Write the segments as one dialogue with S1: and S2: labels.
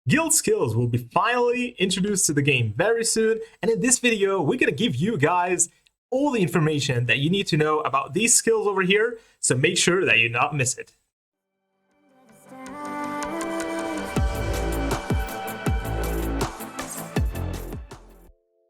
S1: Guild skills will be finally introduced to the game very soon, and in this video, we're gonna give you guys all the information that you need to know about these skills over here, so make sure that you not miss it.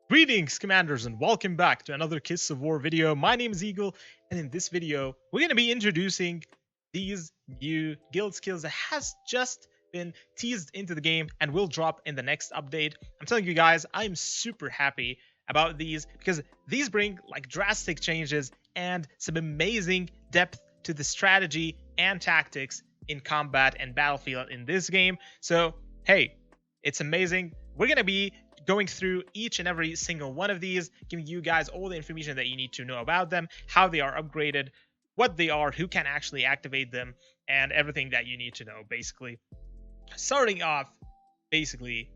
S1: Greetings, commanders, and welcome back to another Kiss of War video. My name is Eagle, and in this video, we're gonna be introducing these new guild skills that has just been teased into the game and will drop in the next update. I'm telling you guys, I'm super happy about these because these bring like drastic changes and some amazing depth to the strategy and tactics in combat and battlefield in this game. So hey, it's amazing. We're gonna be going through each and every single one of these, giving you guys all the information that you need to know about them, how they are upgraded, what they are, who can actually activate them, and everything that you need to know, basically. Starting off, basically,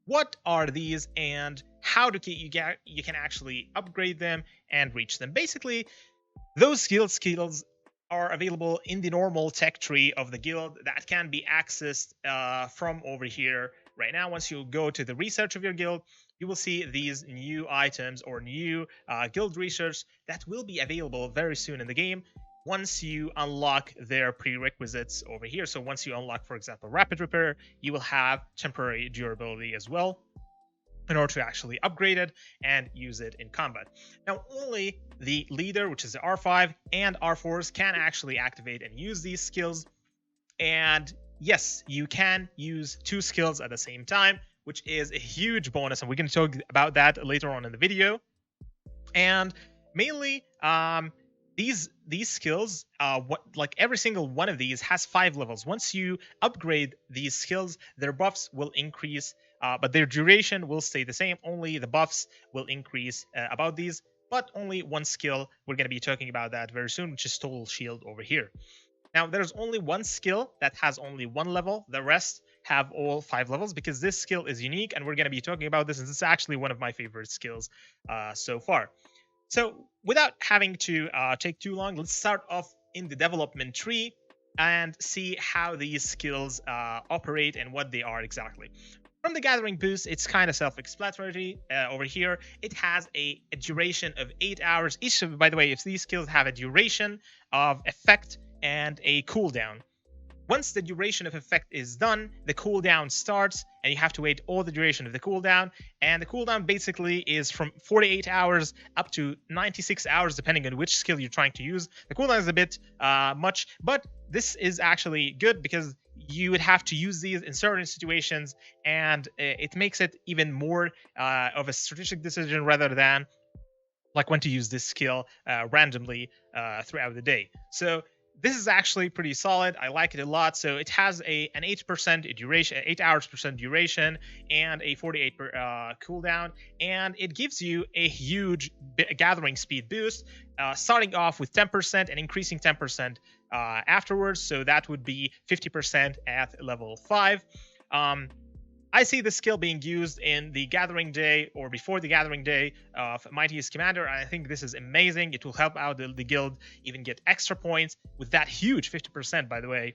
S1: what are these and how do you can actually upgrade them and reach them. Basically, those skills are available in the normal tech tree of the guild that can be accessed from over here right now. Once you go to the research of your guild, you will see these new items or new guild research that will be available very soon in the game once you unlock their prerequisites over here. So once you unlock, for example, rapid repair, you will have temporary durability as well in order to actually upgrade it and use it in combat. Now, only the leader, which is the R5 and R4s, can actually activate and use these skills. And yes, you can use two skills at the same time, which is a huge bonus, and we're going to talk about that later on in the video. And mainly, these skills, like every single one of these has 5 levels. Once you upgrade these skills, their buffs will increase, but their duration will stay the same. Only the buffs will increase about these, but only one skill. We're going to be talking about that very soon, which is Total Shield over here. Now, there's only one skill that has only one level. The rest have all 5 levels because this skill is unique, and we're going to be talking about this, and this is actually one of my favorite skills so far. So without having to take too long, let's start off in the development tree and see how these skills operate and what they are exactly. From the gathering boost, it's kind of self-explanatory over here. It has a duration of 8 hours. Each of, by the way, if these skills have a duration of effect and a cooldown. Once the duration of effect is done, the cooldown starts, and you have to wait all the duration of the cooldown. And the cooldown basically is from 48 hours up to 96 hours, depending on which skill you're trying to use. The cooldown is a bit much, but this is actually good because you would have to use these in certain situations, and it makes it even more of a strategic decision rather than like when to use this skill randomly throughout the day. So this is actually pretty solid. I like it a lot. So it has an 8% duration, 8 hours percent duration, and a 48 cooldown, and it gives you a huge gathering speed boost, starting off with 10% and increasing 10% afterwards. So that would be 50% at level 5. I see the skill being used in the gathering day or before the gathering day of Mightiest Commander, and I think this is amazing. It will help out the guild even get extra points with that huge 50%, by the way,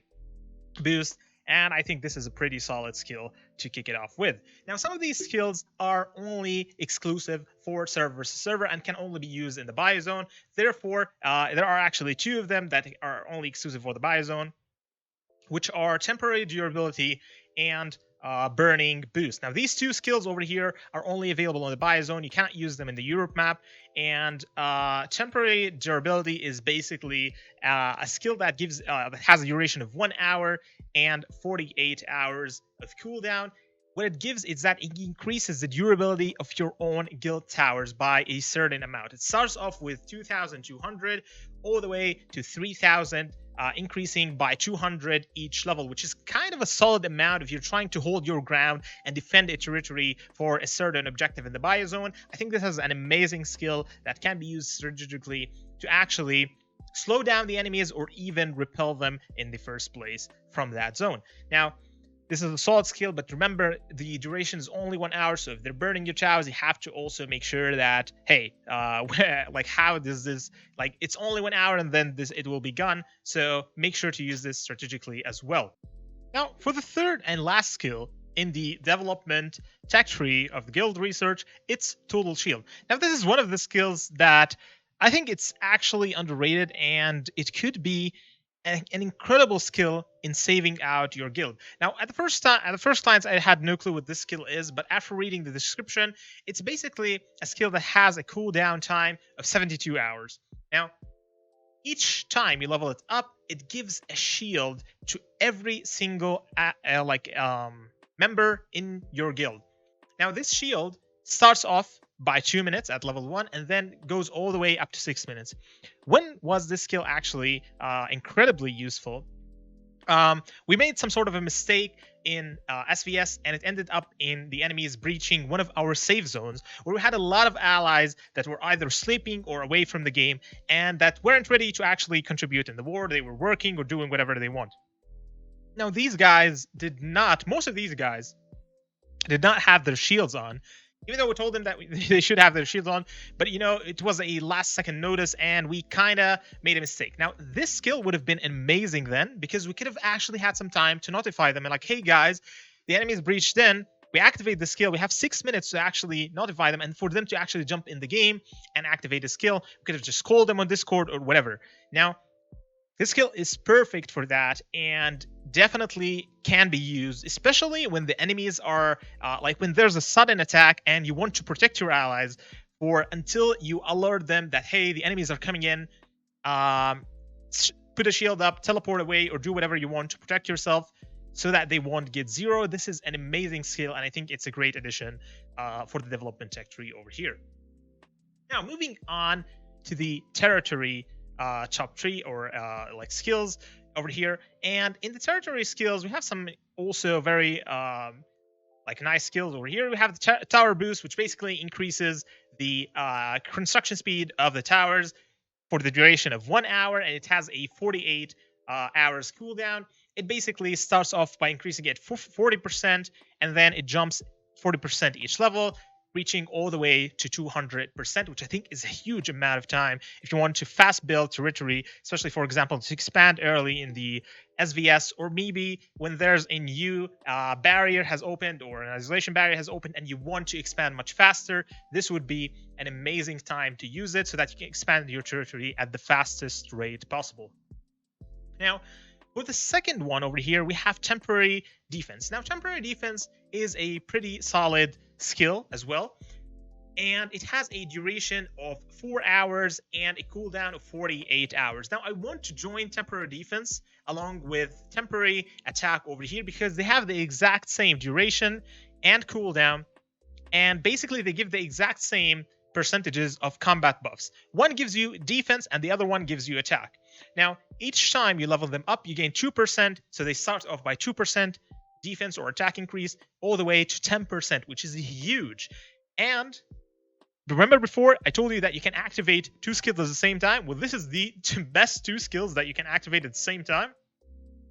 S1: boost. And I think this is a pretty solid skill to kick it off with. Now, some of these skills are only exclusive for server versus server and can only be used in the biozone. Therefore, there are actually 2 of them that are only exclusive for the biozone, which are temporary durability and burning boost. Now, these 2 skills over here are only available on the biozone. You can't use them in the Europe map. And temporary durability is basically a skill that gives that has a duration of 1 hour and 48 hours of cooldown. What it gives is that it increases the durability of your own guild towers by a certain amount. It starts off with 2,200 all the way to 3,000. Increasing by 200 each level, which is kind of a solid amount if you're trying to hold your ground and defend a territory for a certain objective in the biozone. I think this is an amazing skill that can be used strategically to actually slow down the enemies or even repel them in the first place from that zone. Now, this is a solid skill, but remember the duration is only 1 hour, so if they're burning your towers, you have to also make sure that, hey, like how does this, like it's only 1 hour and then it will be gone, so make sure to use this strategically as well. Now, for the third and last skill, in the development tech tree of the guild research, it's Total Shield. Now, this is one of the skills that I think it's actually underrated, and it could be an incredible skill in saving out your guild. Now, at the first glance, I had no clue what this skill is, but after reading the description, it's basically a skill that has a cooldown time of 72 hours. Now, each time you level it up, it gives a shield to every single member in your guild. Now, this shield starts off by 2 minutes at level 1 and then goes all the way up to 6 minutes. When was this skill actually incredibly useful? We made some sort of a mistake in SVS, and it ended up in the enemies breaching one of our safe zones, where we had a lot of allies that were either sleeping or away from the game, and that weren't ready to actually contribute in the war. They were working or doing whatever they want. Now, these guys did not, most of these guys did not have their shields on, even though we told them that they should have their shields on. But, you know, it was a last-second notice, and we kind of made a mistake. Now, this skill would have been amazing then, because we could have actually had some time to notify them and like, hey, guys, the enemy is breached in. We activate the skill. We have 6 minutes to actually notify them and for them to actually jump in the game and activate the skill. We could have just called them on Discord or whatever. Now, this skill is perfect for that and definitely can be used, especially when the enemies are like when there's a sudden attack and you want to protect your allies for until you alert them that, hey, the enemies are coming in. Put a shield up, teleport away, or do whatever you want to protect yourself so that they won't get zero. This is an amazing skill, and I think it's a great addition for the development tech tree over here. Now, moving on to the territory top tree or like skills over here, and in the territory skills we have some also very like nice skills over here. We have the tower boost, which basically increases the construction speed of the towers for the duration of 1 hour, and it has a 48 hours cooldown. It basically starts off by increasing it 40%, and then it jumps 40% each level, reaching all the way to 200%, which I think is a huge amount of time if you want to fast build territory, especially, for example, to expand early in the SVS, or maybe when there's a new barrier has opened or an isolation barrier has opened and you want to expand much faster. This would be an amazing time to use it so that you can expand your territory at the fastest rate possible. Now, with the second one over here, we have temporary defense. Now, temporary defense is a pretty solid skill as well, and it has a duration of 4 hours and a cooldown of 48 hours. Now, I want to join temporary defense along with temporary attack over here because they have the exact same duration and cooldown, and basically they give the exact same percentages of combat buffs. One gives you defense and the other one gives you attack. Now, each time you level them up, you gain 2%, so they start off by 2% defense or attack increase all the way to 10%, which is huge. And remember before I told you that you can activate 2 skills at the same time? Well, this is the best 2 skills that you can activate at the same time,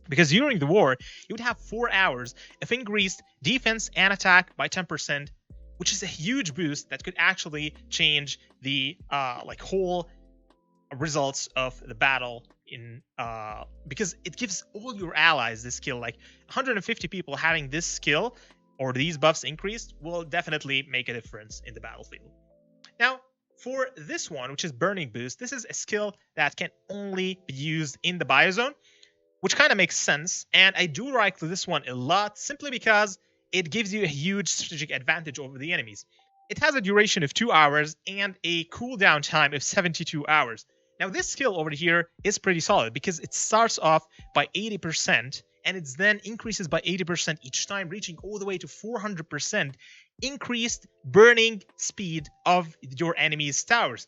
S1: because during the war, you would have 4 hours of increased defense and attack by 10%, which is a huge boost that could actually change the like whole results of the battle in because it gives all your allies this skill. Like 150 people having this skill or these buffs increased will definitely make a difference in the battlefield. Now, for this one, which is Burning Boost, this is a skill that can only be used in the biozone, which kind of makes sense, and I do like this one a lot simply because it gives you a huge strategic advantage over the enemies. It has a duration of 2 hours and a cooldown time of 72 hours. Now, this skill over here is pretty solid because it starts off by 80% and it then increases by 80% each time, reaching all the way to 400% increased burning speed of your enemy's towers.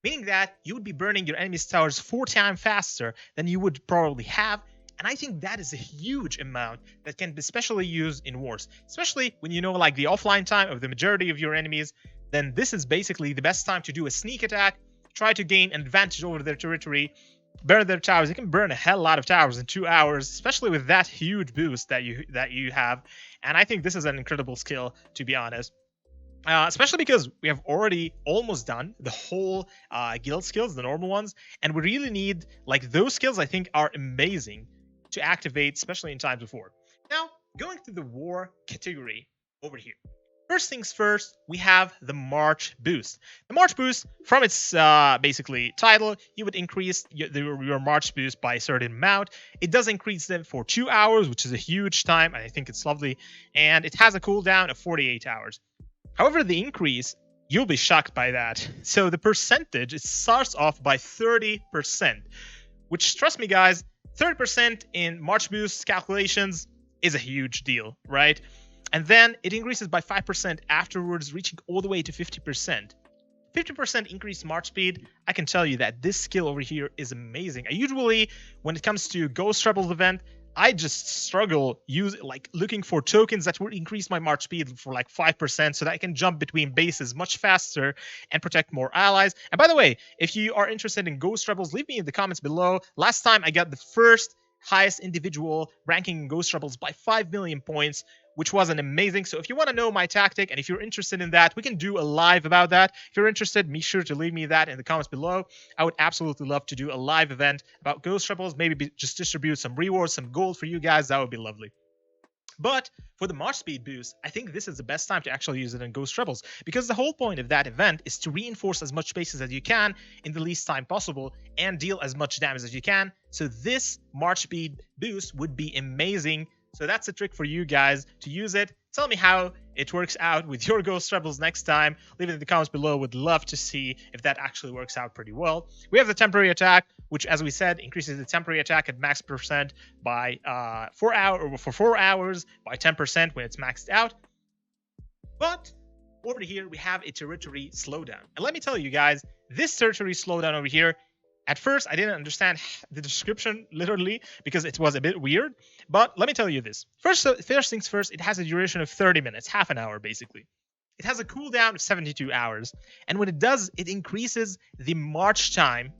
S1: Meaning that you would be burning your enemy's towers 4 times faster than you would probably have. And I think that is a huge amount that can be especially used in wars, especially when you know like the offline time of the majority of your enemies. Then this is basically the best time to do a sneak attack, try to gain an advantage over their territory, burn their towers. You can burn a hell lot of towers in 2 hours, especially with that huge boost that you have. And I think this is an incredible skill, to be honest. Especially because we have already almost done the whole guild skills, the normal ones, and we really need, like, those skills I think are amazing to activate, especially in times of war. Now, Going to the war category over here. First things first, we have the March boost. The March boost, from its basically title, you would increase your March boost by a certain amount. It does increase them for 2 hours, which is a huge time, and I think it's lovely. And it has a cooldown of 48 hours. However, the increase, you'll be shocked by that. So the percentage, it starts off by 30%, which, trust me guys, 30% in March boost calculations is a huge deal, right? And then it increases by 5% afterwards, reaching all the way to 50%. 50% increased March speed. I can tell you that this skill over here is amazing. I usually, when it comes to Ghost Rebels event, I just struggle looking for tokens that will increase my March speed for like 5% so that I can jump between bases much faster and protect more allies. And by the way, if you are interested in Ghost Rebels, leave me in the comments below. Last time I got the first highest individual ranking in Ghost Rebels by 5 million points, which was an amazing. So if you want to know my tactic and if you're interested in that, we can do a live about that. If you're interested, be sure to leave me that in the comments below. I would absolutely love to do a live event about Ghost Rebels, maybe just distribute some rewards, some gold for you guys. That would be lovely. But for the March speed boost, I think this is the best time to actually use it in Ghost Rebels, because the whole point of that event is to reinforce as much spaces as you can in the least time possible and deal as much damage as you can. So this March speed boost would be amazing. So that's a trick for you guys to use it. Tell me how it works out with your Ghost Rebels next time. Leave it in the comments below. Would love to see if that actually works out pretty well. We have the temporary attack, which, as we said, increases the temporary attack at max percent by 4 hours by 10% when it's maxed out. But over here, we have a territory slowdown. And let me tell you guys, this territory slowdown over here, at first, I didn't understand the description literally because it was a bit weird. But let me tell you this. First things first, it has a duration of 30 minutes, half an hour basically. It has a cooldown of 72 hours. And when it does, it increases the march time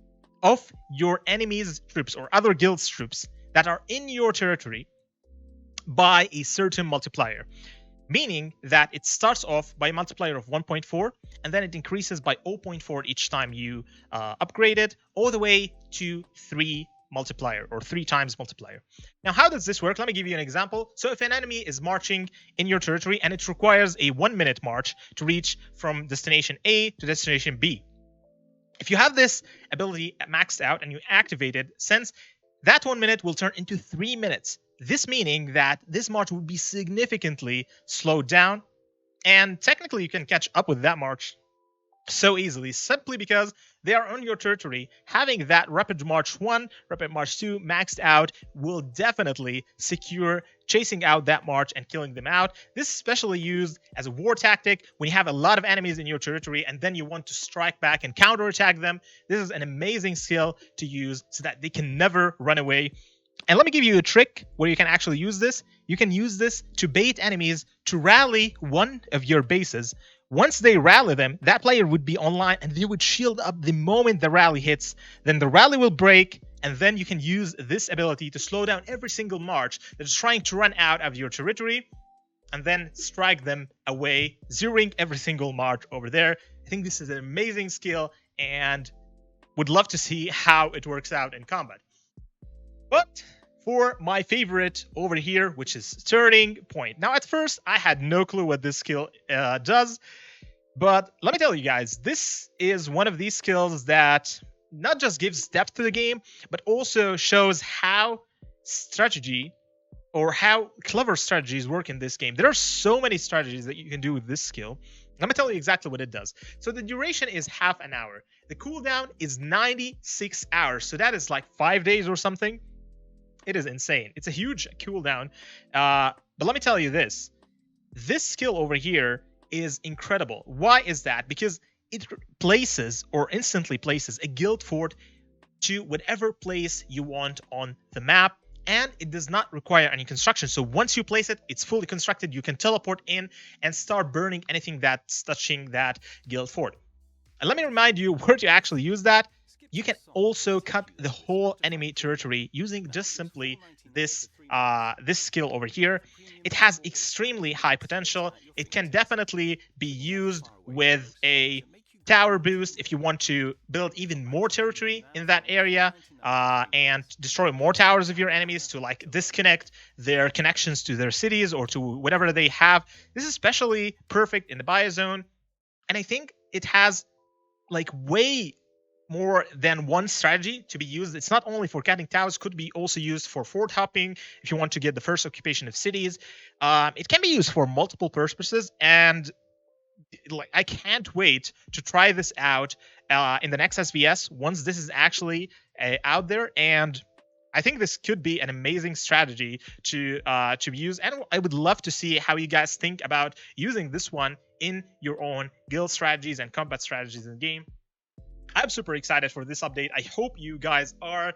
S1: of your enemy's troops or other guild's troops that are in your territory by a certain multiplier. Meaning that it starts off by a multiplier of 1.4 and then it increases by 0.4 each time you upgrade it, all the way to 3 multiplier or 3 times multiplier. Now, how does this work? Let me give you an example. So if an enemy is marching in your territory and it requires a 1-minute march to reach from destination A to destination B, if you have this ability maxed out and you activate it, since that 1 minute will turn into 3 minutes. This meaning that this march would be significantly slowed down, and technically you can catch up with that march so easily, simply because they are on your territory. Having that Rapid March 1, Rapid March 2 maxed out will definitely secure chasing out that march and killing them out. This is especially used as a war tactic when you have a lot of enemies in your territory and then you want to strike back and counterattack them. This is an amazing skill to use so that they can never run away. And let me give you a trick where you can actually use this. You can use this to bait enemies to rally one of your bases. Once they rally them, that player would be online and they would shield up the moment the rally hits. Then the rally will break, and then you can use this ability to slow down every single march that is trying to run out of your territory and then strike them away, zeroing every single march over there. I think this is an amazing skill and would love to see how it works out in combat. But for my favorite over here, which is Turning Point. Now, at first, I had no clue what this skill does. But let me tell you guys, this is one of these skills that not just gives depth to the game, but also shows how strategy or how clever strategies work in this game. There are so many strategies that you can do with this skill. Let me tell you exactly what it does. So the duration is half an hour. The cooldown is 96 hours. So that is like 5 days or something. It is insane. It's a huge cooldown. But let me tell you this. This skill over here is incredible. Why is that? Because it places or instantly places a guild fort to whatever place you want on the map. And it does not require any construction. So once you place it, it's fully constructed. You can teleport in and start burning anything that's touching that guild fort. And let me remind you where to actually use that. You can also cut the whole enemy territory using just simply this skill over here. It has extremely high potential. It can definitely be used with a tower boost if you want to build even more territory in that area, and destroy more towers of your enemies to like disconnect their connections to their cities or to whatever they have. This is especially perfect in the biozone, and I think it has like way more than one strategy to be used. It's not only for cutting towers, could be also used for fort hopping if you want to get the first occupation of cities. It can be used for multiple purposes, and like I can't wait to try this out in the next SBS once this is actually out there. And I think this could be an amazing strategy to use, and I would love to see how you guys think about using this one in your own guild strategies and combat strategies in the game. I'm super excited for this update. I hope you guys are.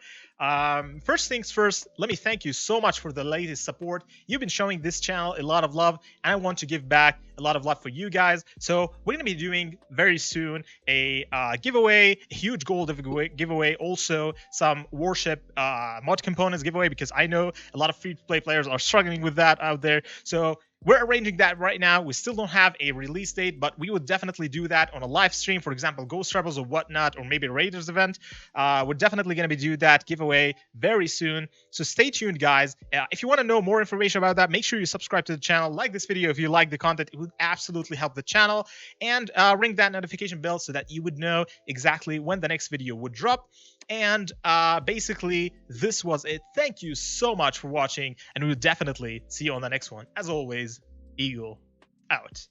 S1: First things first, let me thank you so much for the latest support. You've been showing this channel a lot of love, and I want to give back a lot of love for you guys. So we're going to be doing very soon a giveaway, a huge gold giveaway, also some warship mod components giveaway, because I know a lot of free-to-play players are struggling with that out there. So we're arranging that right now. We still don't have a release date, but we would definitely do that on a live stream, for example, Ghost Rebels or whatnot, or maybe Raiders event. We're definitely going to be doing that giveaway very soon. So stay tuned, guys. If you want to know more information about that, make sure you subscribe to the channel, like this video if you like the content. It would absolutely help the channel, and ring that notification bell so that you would know exactly when the next video would drop. And basically, this was it. Thank you so much for watching, and we will definitely see you on the next one. As always, Eagle out.